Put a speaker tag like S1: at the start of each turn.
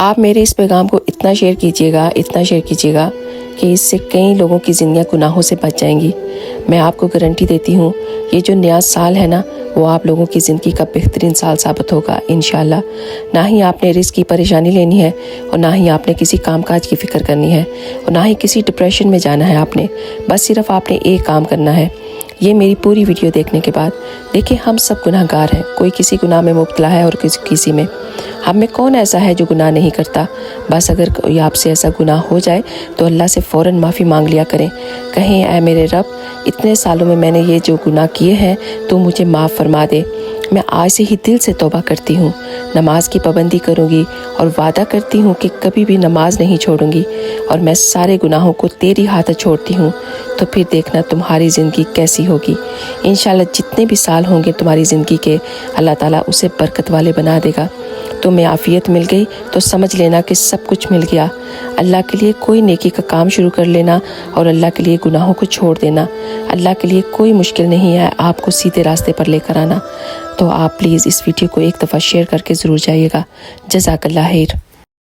S1: آپ میرے اس پیغام کو اتنا شیئر کیجیے گا کہ اس سے کئی لوگوں کی زندگیاں گناہوں سے بچ جائیں گی۔ میں آپ کو گارنٹی دیتی ہوں یہ جو نیا سال ہے نا، وہ آپ لوگوں کی زندگی کا بہترین سال ثابت ہوگا انشاءاللہ۔ نہ ہی آپ نے رزق کی پریشانی لینی ہے، اور نہ ہی آپ نے کسی کام کاج کی فکر کرنی ہے، اور نہ ہی کسی ڈپریشن میں جانا ہے آپ نے۔ بس صرف آپ نے ایک کام کرنا ہے۔ یہ میری پوری ویڈیو دیکھنے کے بعد دیکھیں، ہم سب گناہ گار ہیں، کوئی کسی گناہ میں مبتلا ہے اور کسی میں۔ ہم میں کون ایسا ہے جو گناہ نہیں کرتا؟ بس اگر کوئی آپ سے ایسا گناہ ہو جائے تو اللہ سے فوراً معافی مانگ لیا کریں، کہیں اے میرے رب، اتنے سالوں میں نے یہ جو گناہ کیے ہیں تو مجھے معاف فرما دے۔ میں آج سے ہی دل سے توبہ کرتی ہوں، نماز کی پابندی کروں گی، اور وعدہ کرتی ہوں کہ کبھی بھی نماز نہیں چھوڑوں گی، اور میں سارے گناہوں کو تیری ہاتھ چھوڑتی ہوں۔ تو پھر دیکھنا تمہاری زندگی کیسی ہوگی۔ انشاءاللہ جتنے بھی سال ہوں گے تمہاری زندگی کے، اللہ تعالیٰ اسے برکت والے بنا دے گا۔ تمہیں عافیت مل گئی تو سمجھ لینا کہ سب کچھ مل گیا۔ اللہ کے لیے کوئی نیکی کا کام شروع کر لینا، اور اللہ کے لیے گناہوں کو چھوڑ دینا۔ اللہ کے لیے کوئی مشکل نہیں ہے آپ کو سیدھے راستے پر لے کر آنا۔ تو آپ پلیز اس ویڈیو کو ایک دفعہ شیئر کر کے ضرور جائیے گا۔ جزاک اللہ خیر۔